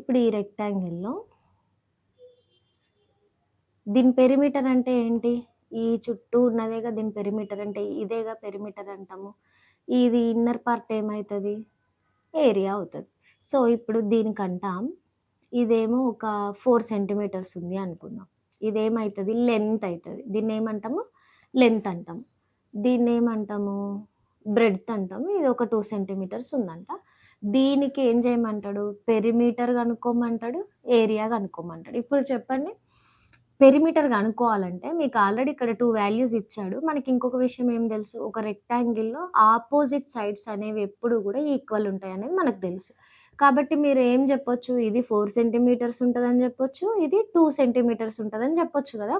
ఇప్పుడు ఈ రెక్టాంగిల్‌లో దీని పెరిమీటర్ అంటే ఏంటి? ఈ చుట్టూ ఉన్నదేగా దీని పెరిమీటర్ అంటే ఇదేగా పెరిమీటర్ అంటాము. ఇది ఇన్నర్ పార్ట్ ఏమైతది? ఏరియా అవుతది. సో, ఇప్పుడు దీనికంటాం ఇదేమో ఒక 4 సెంటీమీటర్స్ ఉంది అనుకుందాం. ఇదేమైతది? లెంత్ అయితది. దీన్నేమంటాము? లెంత్ అంటాము. దీన్నేమంటాము? బ్రెడ్త్ అంటాము. ఇది ఒక 2 సెంటీమీటర్స్ ఉందంట. దీనికి ఏం చేయమంటాడు? పెరిమీటర్ కనుక్కోమంటాడు. ఏరియా కనుక్కోమంటాడు. ఇప్పుడు చెప్పండి. పెరిమీటర్ కనుక్కోవాలంటే మీకు ఆల్రెడీ ఇక్కడ 2 వాల్యూస్ ఇచ్చాడు. మనకి ఇంకొక విషయం ఏం తెలుసు? ఒక రెక్టాంగిల్‌లో ఆపోజిట్ సైడ్స్ అనేవి ఎప్పుడు కూడా ఈక్వల్ ఉంటాయనేది మనకు తెలుసు. కాబట్టి మీరు ఏం చెప్పొచ్చు? ఇది 4 సెంటీమీటర్స్ ఉంటదని చెప్పొచ్చు. ఇది 2 సెంటీమీటర్స్ ఉంటదని చెప్పొచ్చు కదా!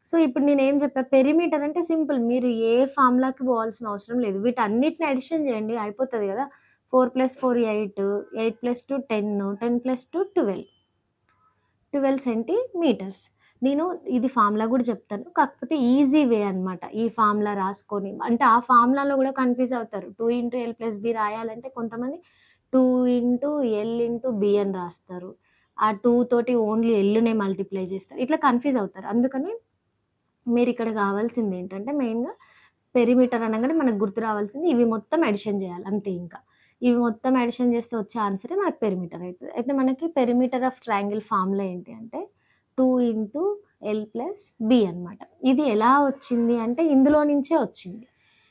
సో, ఇప్పుడు నేనేం చెప్పా? పెరిమీటర్ అంటే సింపుల్. మీరు ఏ ఫార్ములాకి పోవాల్సిన అవసరం లేదు. వీటన్నిటిని అడిషన్ చేయండి అయిపోతది కదా! 4 + 4 8, 8 + 2 10, 10 + 2 12. 12 సెంటీమీటర్స్. నేను ఇది ఫార్ములా గూడా చెప్తాను. కాకపోతే ఈజీ వే అనమాట. ఈ ఫార్ములా రాసుకొని అంటే ఆ ఫార్ములాలో గూడా కన్‌ఫ్యూజ్ అవుతారు. 2 × L + B రాయాలంటే కొంతమంది 2 × L × B అని రాస్తారు. ఆ 2 తోటి ఓన్లీ ఎల్‌నే మల్టిప్లై చేస్తారు. ఇట్లా కన్‌ఫ్యూజ్ అవుతారు. అందుకని మీరిక్కడ కావాల్సిందేంటంటే మెయిన్‌గా పెరిమీటర్ అనంగానే మనకు గుర్తు రావాల్సింది ఇవి మొత్తం అడిషన్ జేయాలి అంతే ఇంకా. ఇవి మొత్తం అడిషన్ చేస్తే వచ్చే ఆన్సరే మనకు పెరిమీటర్ అయితది. అయితే మనకి పెరిమీటర్ ఆఫ్ ట్రయాంగిల్ ఫార్ములా ఏంటి అంటే 2 × L + B అనమాట. ఇది ఎలా వచ్చింది అంటే ఇందులో నుంచే వచ్చింది.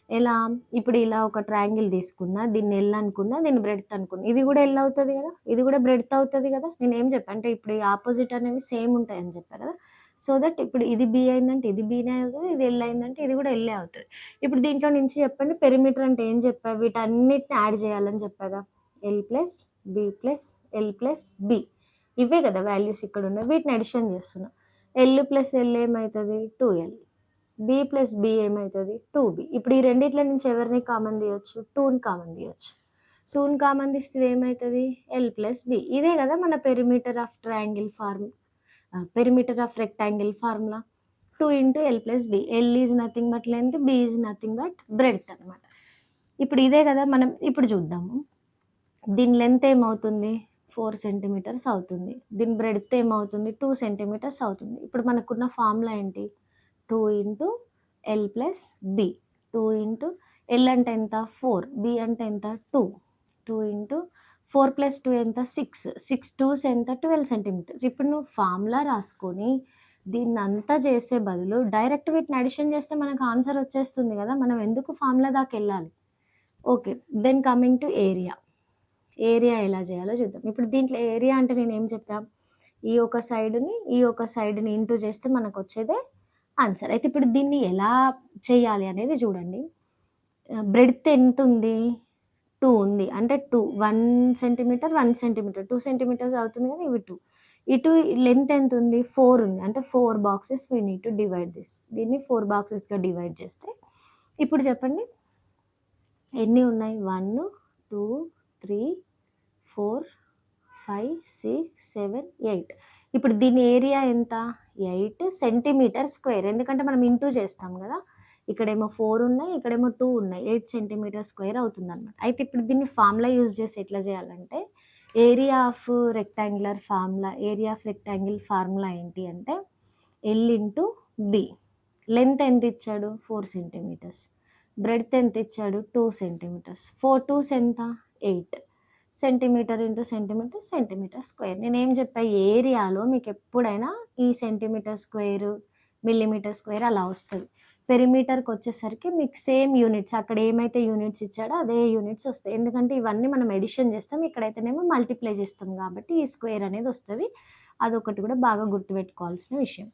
ఎలా? ఇప్పుడు ఇలా ఒక ట్రయాంగిల్ తీసుకున్నా, దీన్ని L అనుకున్నా, దీన్ని బ్రెడ్త్ అనుకున్నా. ఇది కూడా L అవుతది గదా! ఇది కూడా బ్రెడ్త్ అవుతది గదా! నేనేం చెప్పా అంటే ఇప్పుడు ఈ అపోజిట్ అనేవి సేమ్ ఉంటాయని చెప్పా కదా! సో దట్ ఇప్పుడు ఇది B అయిందంటే ఇది Bనే అవుతది. ఇది L అయిందంటే ఇది కూడా Lే అవుతది. ఇప్పుడు దీంట్లో నుంచి చెప్పండి పెరిమీటర్ అంటే ఏం చెప్పా? వీటన్నిటిని యాడ్ చేయాలని చెప్పాగా. L+B+L+B ఇవే కదా వాల్యూస్ ఇక్కడున్నాయి. వీటిని అడిషన్ చేస్తున్నా. L+L ఏమైతది? 2L. B+B ఏమైతది? 2B. ఇప్పుడు ఈ రెండిట్ల నుంచి ఎవరిని కామన్ తీయొచ్చు? 2ని కామన్ తీయొచ్చు. 2ని కామన్ తీస్తే ఇదేమైతది? L+B. ఇదే కదా మన perimeter of triangle perimeter of rectangle formula. 2 × L + B. L is nothing but length, B is nothing but breadth అనమాట. ఇప్పుడు ఇదే కదా మనం ఇప్పుడు చూద్దాము. దీని లెంత్ ఏమవుతుంది? 4 సెంటీమీటర్స్ అవుతుంది. దీని బ్రెడ్త్ ఏమవుతుంది? 2 సెంటీమీటర్స్ అవుతుంది. ఇప్పుడు మనకున్న ఫార్ములా ఏంటి? 2 × L + B. 2 L అంటే ఎంత? 4. B అంటే ఎంత? 2. 2 4 + 2 ఎంత? 6. 6 2s ఎంత? 12 సెంటీమీటర్స్. ఇప్పుడు నువ్వు ఫార్ములా రాసుకొని దీన్నంతా చేసే బదులు డైరెక్ట్ వీటిని అడిషన్ చేస్తే మనకు ఆన్సర్ వచ్చేస్తుంది కదా! మనం ఎందుకు ఫార్ములా దాకెళ్ళాలి? Okay. Then coming to area. Area ఎలా చేయాలో చూద్దాం. ఇప్పుడు దీంట్లో ఏరియా అంటే నేనేం చెప్పా? ఈ ఒక సైడ్‌ని ఇంటూ చేస్తే మనకొచ్చేదే ఆన్సర్. అయితే ఇప్పుడు దీన్ని ఎలా చేయాలి అనేది చూడండి. బ్రెడ్త్ ఎంతుంది? 2 ఉంది. అంటే 1 సెంటీమీటర్, 1 సెంటీమీటర్ 2 సెంటీమీటర్స్ అవుతుంది కదా! ఇవి 2. ఇటు లెంత్ ఎంతుంది? 4 ఉంది. అంటే 4 boxes we need to divide this. దీన్ని 4 బాక్సెస్‌గా డివైడ్ చేస్తే ఇప్పుడు చెప్పండి ఎన్ని ఉన్నాయి? 1, 2, 3, 4, 5, 6, 7, 8. ఇప్పుడు దీని ఏరియా ఎంత? 8 సెంటీమీటర్ స్క్వేర్. ఎందుకంటే మనం ఇంటూ చేస్తాం గదా! ఇక్కడేమో 4 ఉన్నాయి, ఇక్కడేమో 2 ఉన్నాయి. 8 సెంటీమీటర్ స్క్వేర్ అవుతుందనమాట. అయితే ఇప్పుడు దీన్ని ఫార్ములా యూజ్ చేసి ఎట్లా చేయాలంటే area of area of rectangle formula ఏంటి అంటే L × B. లెంత్ ఎంత ఇచ్చాడు? 4 సెంటీమీటర్స్. బ్రెడ్త్ ఎంత ఇచ్చాడు? 2 సెంటీమీటర్స్. 4 2s ఎంత? 8. Centimetre into centimetre, centimetre square. నేనేం చెప్పా? ఏరియాలో మీకెప్పుడైనా ఈ సెంటీమీటర్ స్క్వేరు, మిల్లీమీటర్ స్క్వేర్ అలా వస్తది. పెరిమీటర్‌కొచ్చేసరికి మీకు సేమ్ యూనిట్స్ అక్కడ ఏమైతే యూనిట్స్ ఇచ్చాడో అదే యూనిట్స్ వస్తాయి. ఎందుకంటే ఇవన్నీ మనం అడిషన్ చేస్తాం. ఇక్కడైతేనేమో మల్టిప్లై చేస్తాం కాబట్టి ఈ స్క్వేర్ అనేది వస్తది. అదొకటి కూడా బాగా గుర్తుపెట్టుకోవాల్సిన విషయం.